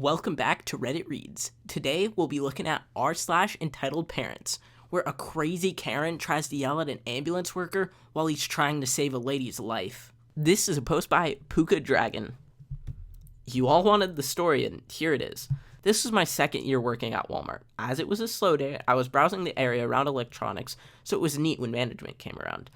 Welcome back to RedditReeds. Today we'll be looking at r/EntitledParents, where a crazy Karen tries to yell at an ambulance worker while he's trying to save a lady's life. This is a post by Puka Dragon. You all wanted the story, and here it is. This was my second year working at Walmart. As it was a slow day, I was browsing the area around electronics, so it was neat when management came around.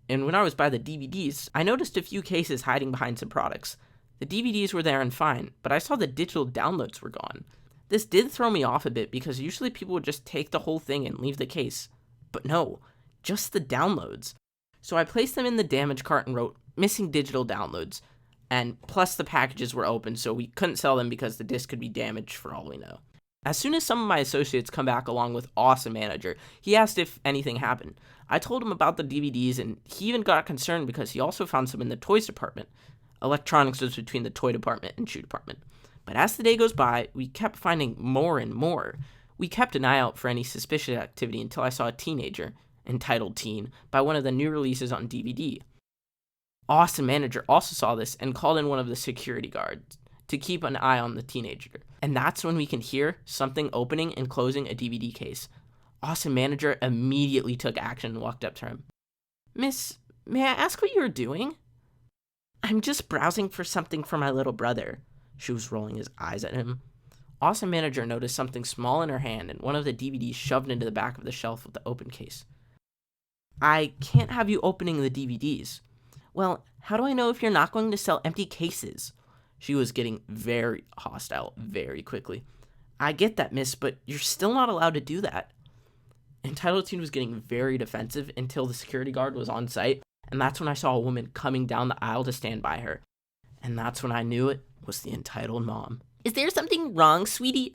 And when I was by the DVDs, I noticed a few cases hiding behind some products. The DVDs were there and fine, but I saw the digital downloads were gone. This did throw me off a bit because usually people would just take the whole thing and leave the case. But no, just the downloads. So I placed them in the damage cart and wrote, missing digital downloads. And plus the packages were open, so we couldn't sell them because the disc could be damaged for all we know. As soon as some of my associates come back along with Awesome Manager, he asked if anything happened. I told him about the DVDs, and he even got concerned because he also found some in the toys department. Electronics was between the toy department and shoe department. But as the day goes by, we kept finding more and more. We kept an eye out for any suspicious activity until I saw a teenager, entitled Teen, by one of the new releases on DVD. Awesome Manager also saw this and called in one of the security guards to keep an eye on the teenager. And that's when we can hear something opening and closing a DVD case. Awesome Manager immediately took action and walked up to him. "Miss, may I ask what you were doing?" "I'm just browsing for something for my little brother." She was rolling his eyes at him. Awesome Manager noticed something small in her hand and one of the DVDs shoved into the back of the shelf with the open case. "I can't have you opening the DVDs." "Well, how do I know if you're not going to sell empty cases?" She was getting very hostile very quickly. "I get that, miss, but you're still not allowed to do that." Entitled Teen was getting very defensive until the security guard was on site. And that's when I saw a woman coming down the aisle to stand by her. And that's when I knew it was the entitled mom. "Is there something wrong, sweetie?"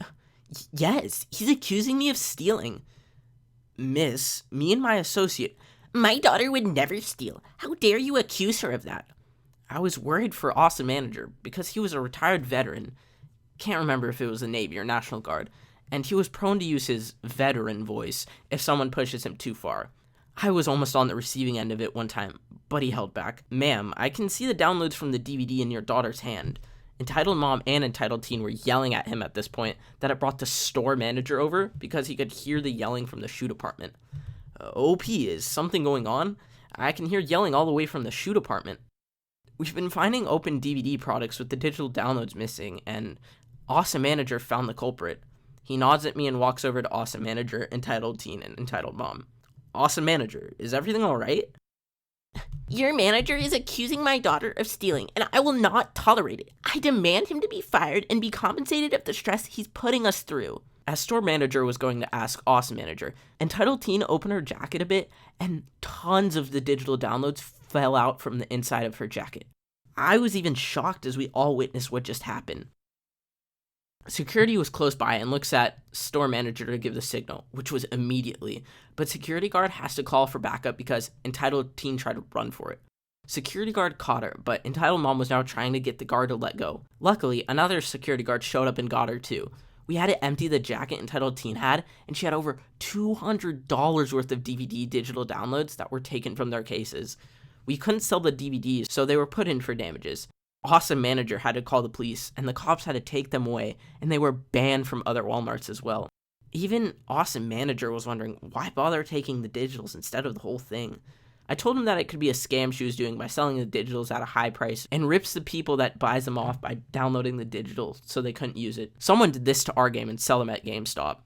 "Yes, he's accusing me of stealing." "Miss, me and my associate..." "My daughter would never steal. How dare you accuse her of that?" I was worried for Awesome Manager because he was a retired veteran. Can't remember if it was the Navy or National Guard. And he was prone to use his veteran voice if someone pushes him too far. I was almost on the receiving end of it one time, but he held back. "Ma'am, I can see the downloads from the DVD in your daughter's hand." Entitled Mom and Entitled Teen were yelling at him at this point that it brought the store manager over because he could hear the yelling from the shoe department. "OP, is something going on? I can hear yelling all the way from the shoe department." We've been finding open DVD products with the digital downloads missing, and Awesome Manager found the culprit. He nods at me and walks over to Awesome Manager, Entitled Teen, and Entitled Mom. "Awesome Manager, is everything all right?" "Your manager is accusing my daughter of stealing, and I will not tolerate it. I demand him to be fired and be compensated of the stress he's putting us through." As store manager was going to ask Awesome Manager, Entitled Teen opened her jacket a bit, and tons of the digital downloads fell out from the inside of her jacket. I was even shocked as we all witnessed what just happened. Security was close by and looks at store manager to give the signal, which was immediately, but security guard has to call for backup because Entitled Teen tried to run for it. Security guard caught her, but Entitled Mom was now trying to get the guard to let go. Luckily, another security guard showed up and got her too. We had to empty the jacket Entitled Teen had, and she had over $200 worth of DVD digital downloads that were taken from their cases. We couldn't sell the DVDs, so they were put in for damages. Awesome Manager had to call the police, and the cops had to take them away, and they were banned from other Walmarts as well. Even Awesome Manager was wondering why bother taking the digitals instead of the whole thing. I told him that it could be a scam she was doing by selling the digitals at a high price and rips the people that buys them off by downloading the digital so they couldn't use it. Someone did this to our game and sell them at GameStop.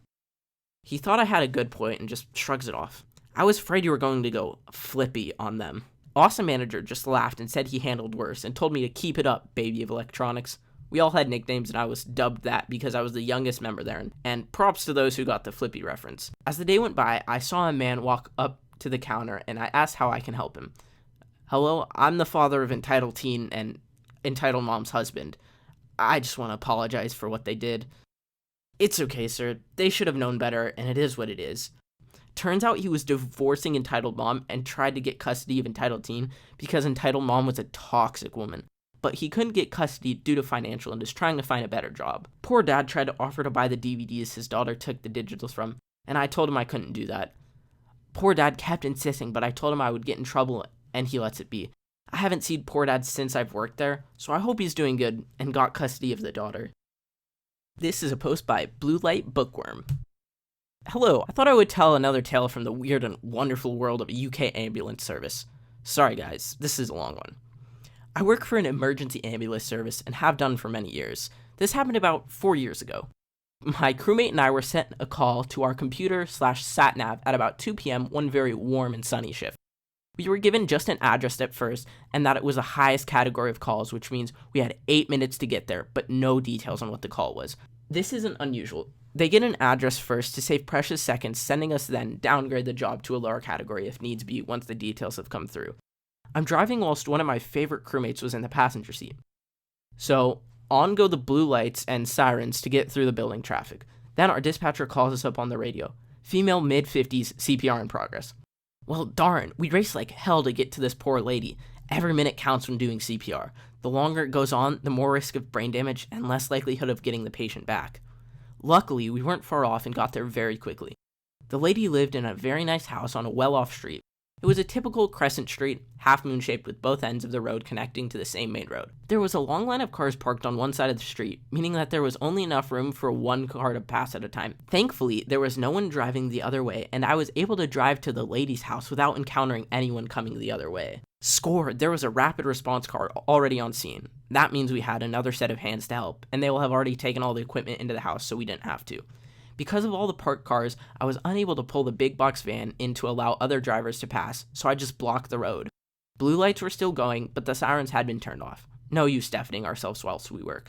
He thought I had a good point and just shrugs it off. I was afraid you were going to go flippy on them. Awesome Manager just laughed and said he handled worse and told me to keep it up, baby of electronics. We all had nicknames and I was dubbed that because I was the youngest member there, and props to those who got the flippy reference. As the day went by, I saw a man walk up to the counter and I asked how I can help him. "Hello, I'm the father of Entitled Teen and Entitled Mom's husband. I just want to apologize for what they did." "It's okay, sir. They should have known better, and it is what it is." Turns out he was divorcing Entitled Mom and tried to get custody of Entitled Teen because Entitled Mom was a toxic woman. But he couldn't get custody due to financial and is trying to find a better job. Poor dad tried to offer to buy the DVDs his daughter took the digitals from, and I told him I couldn't do that. Poor dad kept insisting, but I told him I would get in trouble, and he lets it be. I haven't seen poor dad since I've worked there, so I hope he's doing good and got custody of the daughter. This is a post by Blue Light Bookworm. Hello, I thought I would tell another tale from the weird and wonderful world of a UK ambulance service. Sorry guys, this is a long one. I work for an emergency ambulance service and have done for many years. This happened about 4 years ago. My crewmate and I were sent a call to our computer/sat-nav at about 2 p.m. one very warm and sunny shift. We were given just an address at first, and that it was the highest category of calls, which means we had 8 minutes to get there, but no details on what the call was. This isn't unusual. They get an address first to save precious seconds, sending us then downgrade the job to a lower category if needs be once the details have come through. I'm driving whilst one of my favorite crewmates was in the passenger seat. So, on go the blue lights and sirens to get through the building traffic. Then our dispatcher calls us up on the radio. Female mid-50s, CPR in progress. Well, darn, we race like hell to get to this poor lady. Every minute counts when doing CPR. The longer it goes on, the more risk of brain damage and less likelihood of getting the patient back. Luckily, we weren't far off and got there very quickly. The lady lived in a very nice house on a well-off street. It was a typical crescent street, half-moon shaped with both ends of the road connecting to the same main road. There was a long line of cars parked on one side of the street, meaning that there was only enough room for one car to pass at a time. Thankfully, there was no one driving the other way, and I was able to drive to the lady's house without encountering anyone coming the other way. Score! There was a rapid response car already on scene. That means we had another set of hands to help, and they will have already taken all the equipment into the house so we didn't have to. Because of all the parked cars, I was unable to pull the big box van in to allow other drivers to pass, so I just blocked the road. Blue lights were still going, but the sirens had been turned off. No use deafening ourselves whilst we work.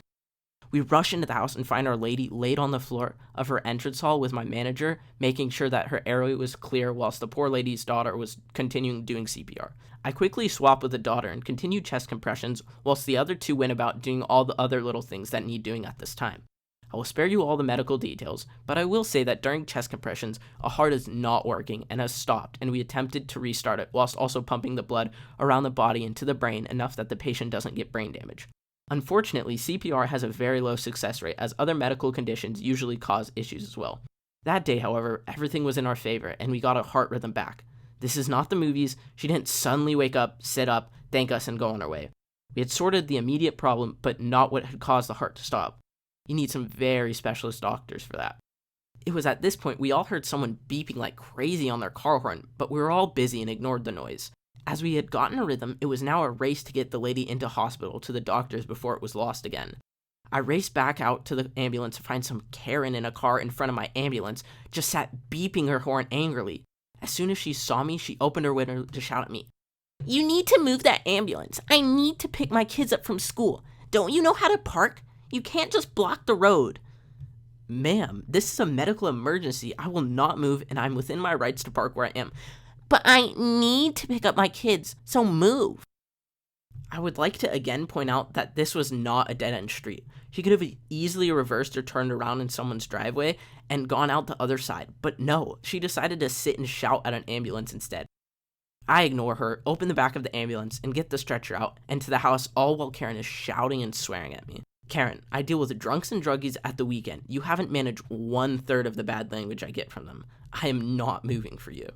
We rush into the house and find our lady laid on the floor of her entrance hall with my manager, making sure that her airway was clear whilst the poor lady's daughter was continuing doing CPR. I quickly swapped with the daughter and continued chest compressions, whilst the other two went about doing all the other little things that need doing at this time. I will spare you all the medical details, but I will say that during chest compressions, a heart is not working and has stopped, and we attempted to restart it whilst also pumping the blood around the body into the brain enough that the patient doesn't get brain damage. Unfortunately, CPR has a very low success rate, as other medical conditions usually cause issues as well. That day, however, everything was in our favor, and we got our heart rhythm back. This is not the movies. She didn't suddenly wake up, sit up, thank us, and go on her way. We had sorted the immediate problem, but not what had caused the heart to stop. You need some very specialist doctors for that. It was at this point we all heard someone beeping like crazy on their car horn, but we were all busy and ignored the noise. As we had gotten a rhythm, it was now a race to get the lady into hospital to the doctors before it was lost again. I raced back out to the ambulance to find some Karen in a car in front of my ambulance, just sat beeping her horn angrily. As soon as she saw me, she opened her window to shout at me. "You need to move that ambulance. I need to pick my kids up from school. Don't you know how to park? You can't just block the road." "Ma'am, this is a medical emergency. I will not move, and I'm within my rights to park where I am." "But I need to pick up my kids, so move." I would like to again point out that this was not a dead-end street. She could have easily reversed or turned around in someone's driveway and gone out the other side, but no, she decided to sit and shout at an ambulance instead. I ignore her, open the back of the ambulance, and get the stretcher out and to the house, all while Karen is shouting and swearing at me. "Karen, I deal with drunks and druggies at the weekend. You haven't managed 1/3 of the bad language I get from them. I am not moving for you."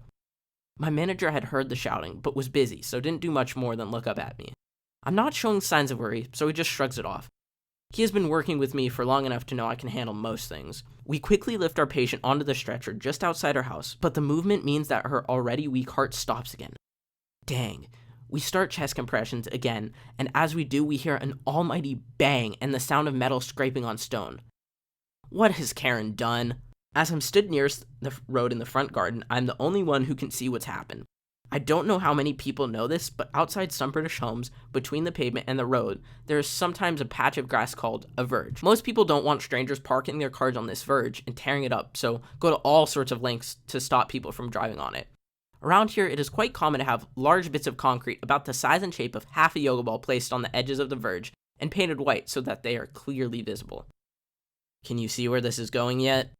My manager had heard the shouting, but was busy, so didn't do much more than look up at me. I'm not showing signs of worry, so he just shrugs it off. He has been working with me for long enough to know I can handle most things. We quickly lift our patient onto the stretcher just outside our house, but the movement means that her already weak heart stops again. Dang. We start chest compressions again, and as we do, we hear an almighty bang and the sound of metal scraping on stone. What has Karen done? As I'm stood nearest the road in the front garden, I'm the only one who can see what's happened. I don't know how many people know this, but outside some British homes, between the pavement and the road, there is sometimes a patch of grass called a verge. Most people don't want strangers parking their cars on this verge and tearing it up, so go to all sorts of lengths to stop people from driving on it. Around here, it is quite common to have large bits of concrete about the size and shape of half a yoga ball placed on the edges of the verge and painted white so that they are clearly visible. Can you see where this is going yet?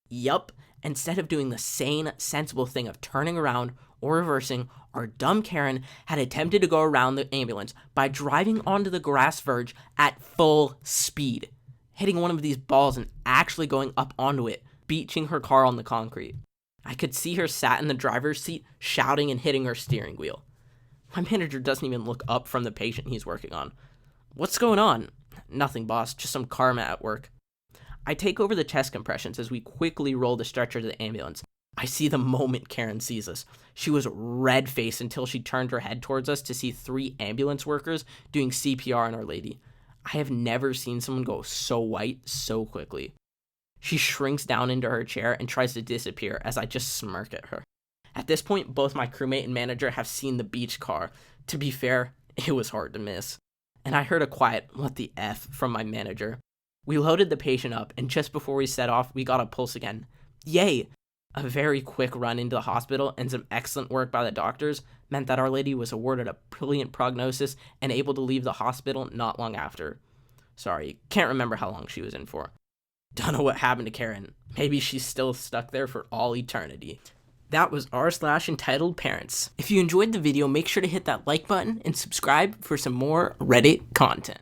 Yup, instead of doing the sane, sensible thing of turning around or reversing, our dumb Karen had attempted to go around the ambulance by driving onto the grass verge at full speed, hitting one of these balls and actually going up onto it, beaching her car on the concrete. I could see her sat in the driver's seat, shouting and hitting her steering wheel. My manager doesn't even look up from the patient he's working on. "What's going on?" "Nothing, boss, just some karma at work." I take over the chest compressions as we quickly roll the stretcher to the ambulance. I see the moment Karen sees us. She was red-faced until she turned her head towards us to see 3 ambulance workers doing CPR on Our Lady. I have never seen someone go so white so quickly. She shrinks down into her chair and tries to disappear as I just smirk at her. At this point, both my crewmate and manager have seen the beach car. To be fair, it was hard to miss. And I heard a quiet, "What the F?" from my manager. We loaded the patient up, and just before we set off, we got a pulse again. Yay! A very quick run into the hospital and some excellent work by the doctors meant that Our Lady was awarded a brilliant prognosis and able to leave the hospital not long after. Sorry, can't remember how long she was in for. Don't know what happened to Karen. Maybe she's still stuck there for all eternity. That was r/EntitledParents. If you enjoyed the video, make sure to hit that like button and subscribe for some more Reddit content.